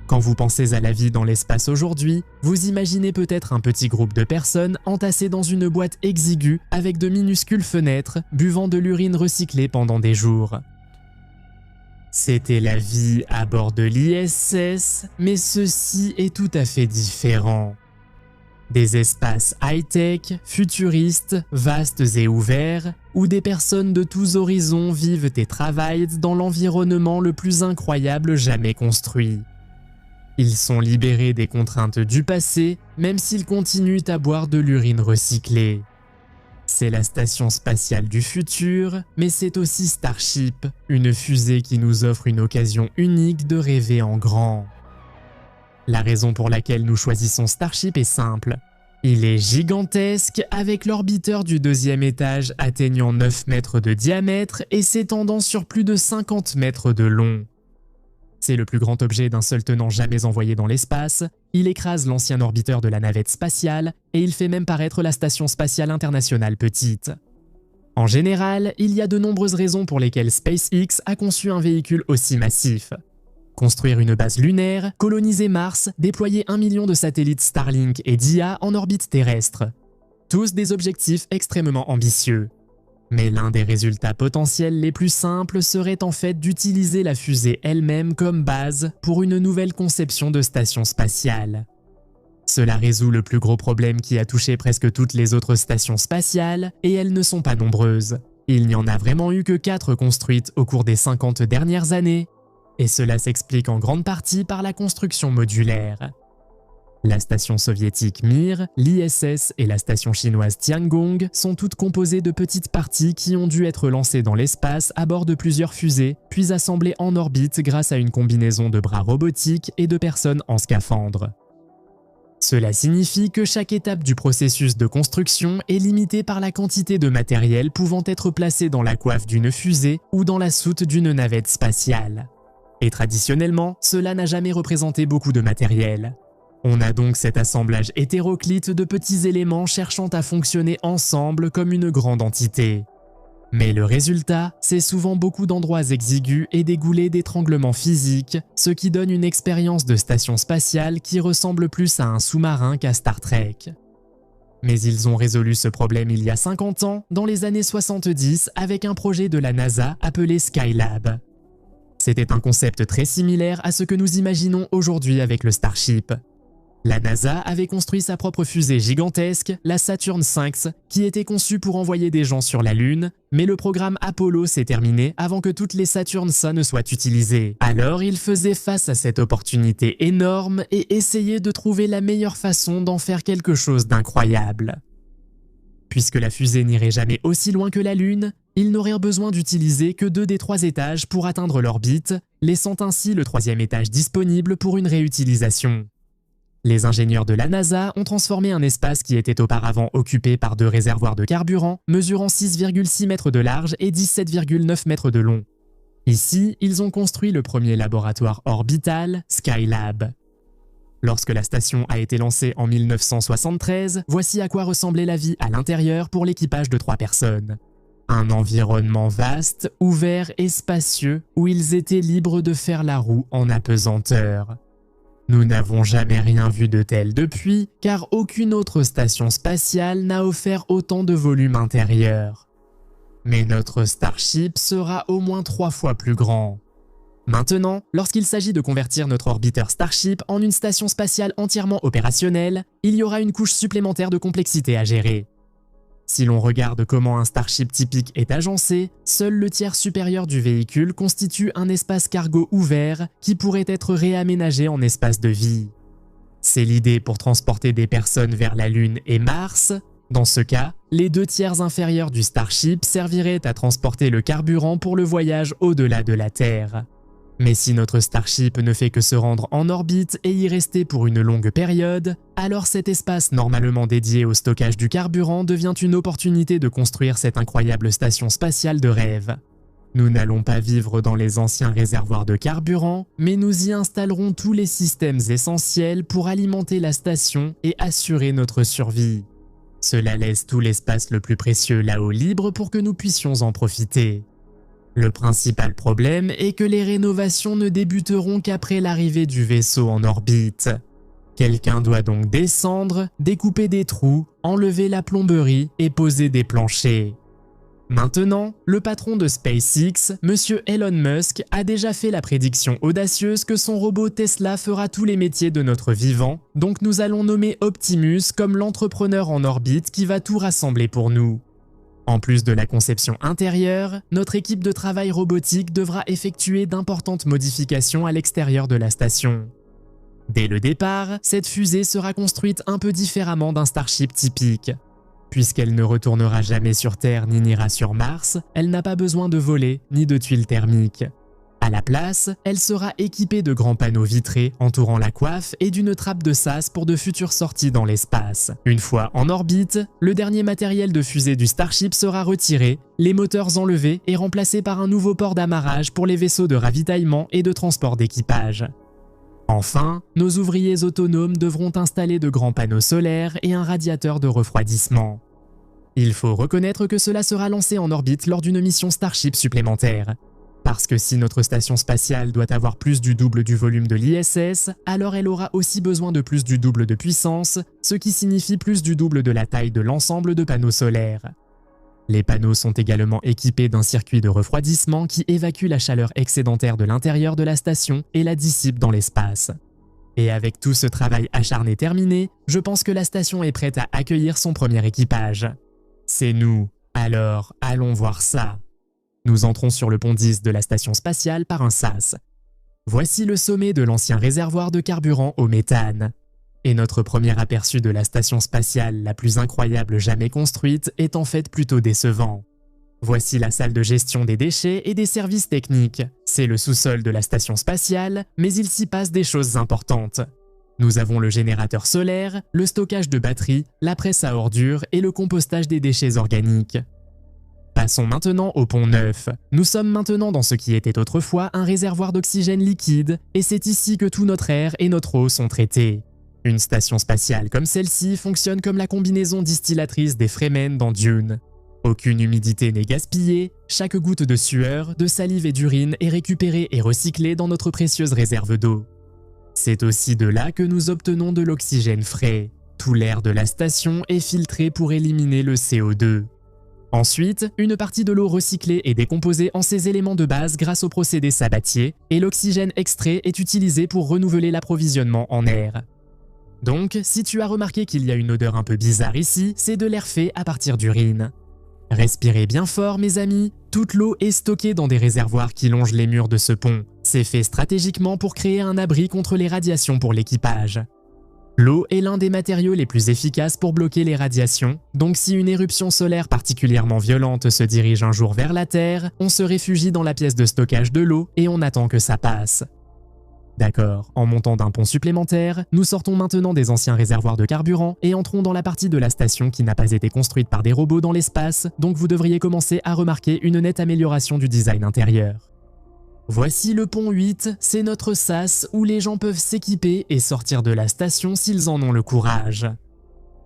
Quand vous pensez à la vie dans l'espace aujourd'hui, vous imaginez peut-être un petit groupe de personnes entassées dans une boîte exiguë avec de minuscules fenêtres, buvant de l'urine recyclée pendant des jours. C'était la vie à bord de l'ISS, mais ceci est tout à fait différent. Des espaces high-tech, futuristes, vastes et ouverts, où des personnes de tous horizons vivent et travaillent dans l'environnement le plus incroyable jamais construit. Ils sont libérés des contraintes du passé, même s'ils continuent à boire de l'urine recyclée. C'est la station spatiale du futur, mais c'est aussi Starship, une fusée qui nous offre une occasion unique de rêver en grand. La raison pour laquelle nous choisissons Starship est simple. Il est gigantesque, avec l'orbiteur du 2e étage atteignant 9 mètres de diamètre et s'étendant sur plus de 50 mètres de long. C'est le plus grand objet d'un seul tenant jamais envoyé dans l'espace, il écrase l'ancien orbiteur de la navette spatiale et il fait même paraître la station spatiale internationale petite. En général, il y a de nombreuses raisons pour lesquelles SpaceX a conçu un véhicule aussi massif. Construire une base lunaire, coloniser Mars, déployer 1 million de satellites Starlink et d'IA en orbite terrestre. Tous des objectifs extrêmement ambitieux. Mais l'un des résultats potentiels les plus simples serait en fait d'utiliser la fusée elle-même comme base pour une nouvelle conception de station spatiale. Cela résout le plus gros problème qui a touché presque toutes les autres stations spatiales, et elles ne sont pas nombreuses. Il n'y en a vraiment eu que 4 construites au cours des 50 dernières années, et cela s'explique en grande partie par la construction modulaire. La station soviétique Mir, l'ISS et la station chinoise Tiangong sont toutes composées de petites parties qui ont dû être lancées dans l'espace à bord de plusieurs fusées, puis assemblées en orbite grâce à une combinaison de bras robotiques et de personnes en scaphandre. Cela signifie que chaque étape du processus de construction est limitée par la quantité de matériel pouvant être placé dans la coiffe d'une fusée ou dans la soute d'une navette spatiale. Et traditionnellement, cela n'a jamais représenté beaucoup de matériel. On a donc cet assemblage hétéroclite de petits éléments cherchant à fonctionner ensemble comme une grande entité. Mais le résultat, c'est souvent beaucoup d'endroits exigus et des goulets d'étranglement physique, ce qui donne une expérience de station spatiale qui ressemble plus à un sous-marin qu'à Star Trek. Mais ils ont résolu ce problème il y a 50 ans, dans les années 70, avec un projet de la NASA appelé Skylab. C'était un concept très similaire à ce que nous imaginons aujourd'hui avec le Starship. La NASA avait construit sa propre fusée gigantesque, la Saturn V, qui était conçue pour envoyer des gens sur la Lune, mais le programme Apollo s'est terminé avant que toutes les Saturn V ne soient utilisées. Alors ils faisaient face à cette opportunité énorme et essayaient de trouver la meilleure façon d'en faire quelque chose d'incroyable. Puisque la fusée n'irait jamais aussi loin que la Lune, ils n'auraient besoin d'utiliser que 2 des 3 étages pour atteindre l'orbite, laissant ainsi le 3e étage disponible pour une réutilisation. Les ingénieurs de la NASA ont transformé un espace qui était auparavant occupé par 2 réservoirs de carburant, mesurant 6,6 mètres de large et 17,9 mètres de long. Ici, ils ont construit le premier laboratoire orbital, Skylab. Lorsque la station a été lancée en 1973, voici à quoi ressemblait la vie à l'intérieur pour l'équipage de 3 personnes. Un environnement vaste, ouvert et spacieux où ils étaient libres de faire la roue en apesanteur. Nous n'avons jamais rien vu de tel depuis, car aucune autre station spatiale n'a offert autant de volume intérieur. Mais notre Starship sera au moins 3 fois plus grand. Maintenant, lorsqu'il s'agit de convertir notre orbiteur Starship en une station spatiale entièrement opérationnelle, il y aura une couche supplémentaire de complexité à gérer. Si l'on regarde comment un Starship typique est agencé, seul le tiers supérieur du véhicule constitue un espace cargo ouvert qui pourrait être réaménagé en espace de vie. C'est l'idée pour transporter des personnes vers la Lune et Mars. Dans ce cas, les 2 tiers inférieurs du Starship serviraient à transporter le carburant pour le voyage au-delà de la Terre. Mais si notre Starship ne fait que se rendre en orbite et y rester pour une longue période, alors cet espace normalement dédié au stockage du carburant devient une opportunité de construire cette incroyable station spatiale de rêve. Nous n'allons pas vivre dans les anciens réservoirs de carburant, mais nous y installerons tous les systèmes essentiels pour alimenter la station et assurer notre survie. Cela laisse tout l'espace le plus précieux là-haut libre pour que nous puissions en profiter. Le principal problème est que les rénovations ne débuteront qu'après l'arrivée du vaisseau en orbite. Quelqu'un doit donc descendre, découper des trous, enlever la plomberie et poser des planchers. Maintenant, le patron de SpaceX, Monsieur Elon Musk, a déjà fait la prédiction audacieuse que son robot Tesla fera tous les métiers de notre vivant, donc nous allons nommer Optimus comme l'entrepreneur en orbite qui va tout rassembler pour nous. En plus de la conception intérieure, notre équipe de travail robotique devra effectuer d'importantes modifications à l'extérieur de la station. Dès le départ, cette fusée sera construite un peu différemment d'un Starship typique. Puisqu'elle ne retournera jamais sur Terre ni n'ira sur Mars, elle n'a pas besoin de voler ni de tuiles thermiques. À la place, elle sera équipée de grands panneaux vitrés entourant la coiffe et d'une trappe de sas pour de futures sorties dans l'espace. Une fois en orbite, le dernier matériel de fusée du Starship sera retiré, les moteurs enlevés et remplacés par un nouveau port d'amarrage pour les vaisseaux de ravitaillement et de transport d'équipage. Enfin, nos ouvriers autonomes devront installer de grands panneaux solaires et un radiateur de refroidissement. Il faut reconnaître que cela sera lancé en orbite lors d'une mission Starship supplémentaire. Parce que si notre station spatiale doit avoir plus du double du volume de l'ISS, alors elle aura aussi besoin de plus du double de puissance, ce qui signifie plus du double de la taille de l'ensemble de panneaux solaires. Les panneaux sont également équipés d'un circuit de refroidissement qui évacue la chaleur excédentaire de l'intérieur de la station et la dissipe dans l'espace. Et avec tout ce travail acharné terminé, je pense que la station est prête à accueillir son premier équipage. C'est nous, alors allons voir ça. Nous entrons sur le pont 10 de la station spatiale par un sas. Voici le sommet de l'ancien réservoir de carburant au méthane. Et notre premier aperçu de la station spatiale la plus incroyable jamais construite est en fait plutôt décevant. Voici la salle de gestion des déchets et des services techniques. C'est le sous-sol de la station spatiale, mais il s'y passe des choses importantes. Nous avons le générateur solaire, le stockage de batteries, la presse à ordures et le compostage des déchets organiques. Passons maintenant au pont 9. Nous sommes maintenant dans ce qui était autrefois un réservoir d'oxygène liquide, et c'est ici que tout notre air et notre eau sont traités. Une station spatiale comme celle-ci fonctionne comme la combinaison distillatrice des Fremen dans Dune. Aucune humidité n'est gaspillée, chaque goutte de sueur, de salive et d'urine est récupérée et recyclée dans notre précieuse réserve d'eau. C'est aussi de là que nous obtenons de l'oxygène frais. Tout l'air de la station est filtré pour éliminer le CO2. Ensuite, une partie de l'eau recyclée est décomposée en ses éléments de base grâce au procédé Sabatier, et l'oxygène extrait est utilisé pour renouveler l'approvisionnement en air. Donc, si tu as remarqué qu'il y a une odeur un peu bizarre ici, c'est de l'air fait à partir d'urine. Respirez bien fort, mes amis, toute l'eau est stockée dans des réservoirs qui longent les murs de ce pont. C'est fait stratégiquement pour créer un abri contre les radiations pour l'équipage. L'eau est l'un des matériaux les plus efficaces pour bloquer les radiations, donc si une éruption solaire particulièrement violente se dirige un jour vers la Terre, on se réfugie dans la pièce de stockage de l'eau et on attend que ça passe. D'accord, en montant d'un pont supplémentaire, nous sortons maintenant des anciens réservoirs de carburant et entrons dans la partie de la station qui n'a pas été construite par des robots dans l'espace, donc vous devriez commencer à remarquer une nette amélioration du design intérieur. Voici le pont 8, c'est notre sas où les gens peuvent s'équiper et sortir de la station s'ils en ont le courage.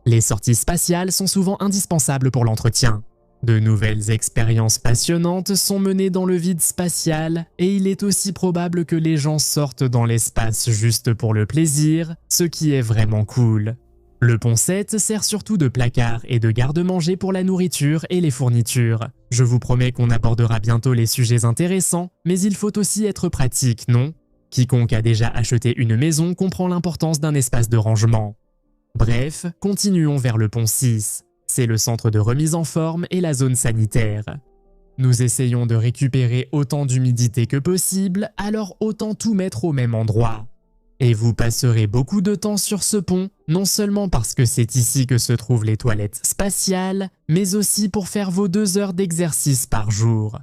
Les sorties spatiales sont souvent indispensables pour l'entretien. De nouvelles expériences passionnantes sont menées dans le vide spatial et il est aussi probable que les gens sortent dans l'espace juste pour le plaisir, ce qui est vraiment cool. Le pont 7 sert surtout de placard et de garde-manger pour la nourriture et les fournitures. Je vous promets qu'on abordera bientôt les sujets intéressants, mais il faut aussi être pratique, non? Quiconque a déjà acheté une maison comprend l'importance d'un espace de rangement. Bref, continuons vers le pont 6. C'est le centre de remise en forme et la zone sanitaire. Nous essayons de récupérer autant d'humidité que possible, alors autant tout mettre au même endroit. Et vous passerez beaucoup de temps sur ce pont, non seulement parce que c'est ici que se trouvent les toilettes spatiales, mais aussi pour faire vos 2 heures d'exercice par jour.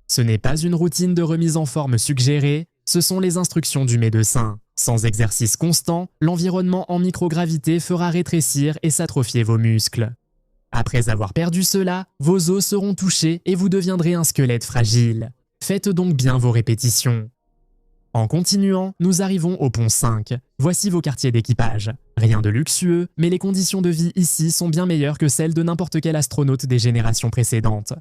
Ce n'est pas une routine de remise en forme suggérée, ce sont les instructions du médecin. Sans exercice constant, l'environnement en microgravité fera rétrécir et s'atrophier vos muscles. Après avoir perdu cela, vos os seront touchés et vous deviendrez un squelette fragile. Faites donc bien vos répétitions. En continuant, nous arrivons au pont 5. Voici vos quartiers d'équipage. Rien de luxueux, mais les conditions de vie ici sont bien meilleures que celles de n'importe quel astronaute des générations précédentes.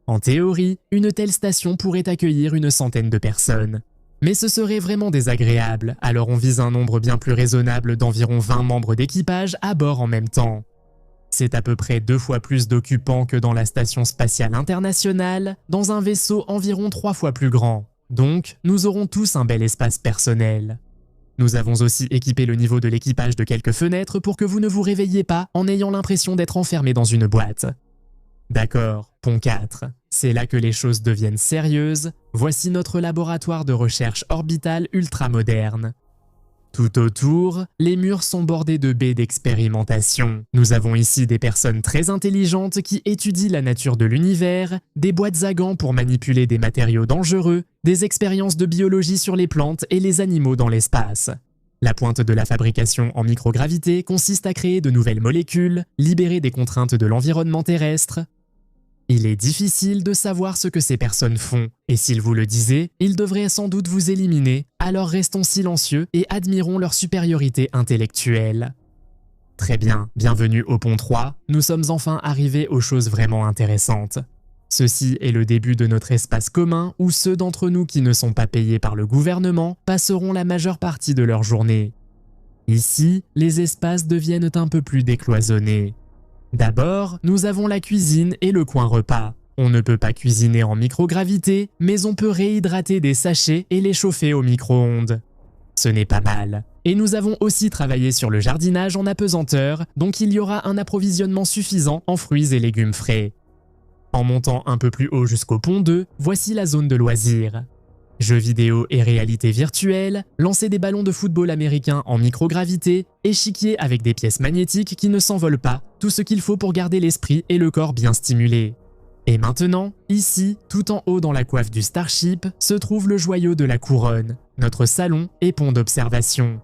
En théorie, une telle station pourrait accueillir une centaine de personnes. Mais ce serait vraiment désagréable, alors on vise un nombre bien plus raisonnable d'environ 20 membres d'équipage à bord en même temps. C'est à peu près 2 fois plus d'occupants que dans la Station spatiale internationale, dans un vaisseau environ 3 fois plus grand. Donc, nous aurons tous un bel espace personnel. Nous avons aussi équipé le niveau de l'équipage de quelques fenêtres pour que vous ne vous réveilliez pas en ayant l'impression d'être enfermé dans une boîte. D'accord, pont 4. C'est là que les choses deviennent sérieuses. Voici notre laboratoire de recherche orbitale ultra moderne. Tout autour, les murs sont bordés de baies d'expérimentation. Nous avons ici des personnes très intelligentes qui étudient la nature de l'univers, des boîtes à gants pour manipuler des matériaux dangereux, des expériences de biologie sur les plantes et les animaux dans l'espace. La pointe de la fabrication en microgravité consiste à créer de nouvelles molécules, libérer des contraintes de l'environnement terrestre. Il est difficile de savoir ce que ces personnes font, et s'ils vous le disaient, ils devraient sans doute vous éliminer, alors restons silencieux et admirons leur supériorité intellectuelle. Très bien, bienvenue au pont 3, nous sommes enfin arrivés aux choses vraiment intéressantes. Ceci est le début de notre espace commun où ceux d'entre nous qui ne sont pas payés par le gouvernement passeront la majeure partie de leur journée. Ici, les espaces deviennent un peu plus décloisonnés. D'abord, nous avons la cuisine et le coin repas. On ne peut pas cuisiner en microgravité, mais on peut réhydrater des sachets et les chauffer au micro-ondes. Ce n'est pas mal. Et nous avons aussi travaillé sur le jardinage en apesanteur, donc il y aura un approvisionnement suffisant en fruits et légumes frais. En montant un peu plus haut jusqu'au pont 2, voici la zone de loisirs. Jeux vidéo et réalité virtuelle, lancer des ballons de football américains en microgravité, échiquier avec des pièces magnétiques qui ne s'envolent pas, tout ce qu'il faut pour garder l'esprit et le corps bien stimulés. Et maintenant, ici, tout en haut dans la coiffe du Starship, se trouve le joyau de la couronne, notre salon et pont d'observation.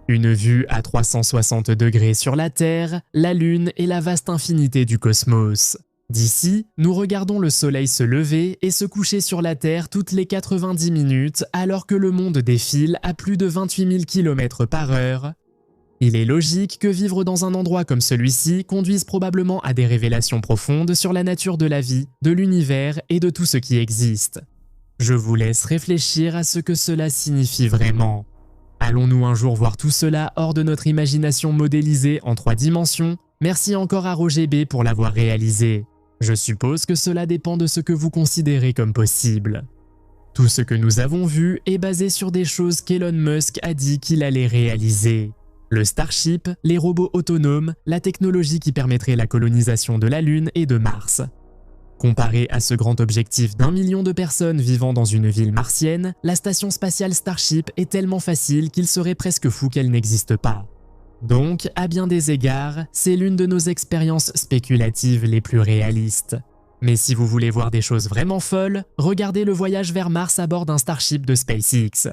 Une vue à 360 degrés sur la Terre, la Lune et la vaste infinité du cosmos. D'ici, nous regardons le soleil se lever et se coucher sur la Terre toutes les 90 minutes alors que le monde défile à plus de 28 000 km/h. Il est logique que vivre dans un endroit comme celui-ci conduise probablement à des révélations profondes sur la nature de la vie, de l'univers et de tout ce qui existe. Je vous laisse réfléchir à ce que cela signifie vraiment. Allons-nous un jour voir tout cela hors de notre imagination modélisée en 3 dimensions? Merci encore à Roger B pour l'avoir réalisé. Je suppose que cela dépend de ce que vous considérez comme possible. Tout ce que nous avons vu est basé sur des choses qu'Elon Musk a dit qu'il allait réaliser. Le Starship, les robots autonomes, la technologie qui permettrait la colonisation de la Lune et de Mars. Comparé à ce grand objectif d'1 million de personnes vivant dans une ville martienne, la station spatiale Starship est tellement facile qu'il serait presque fou qu'elle n'existe pas. Donc, à bien des égards, c'est l'une de nos expériences spéculatives les plus réalistes. Mais si vous voulez voir des choses vraiment folles, regardez le voyage vers Mars à bord d'un Starship de SpaceX.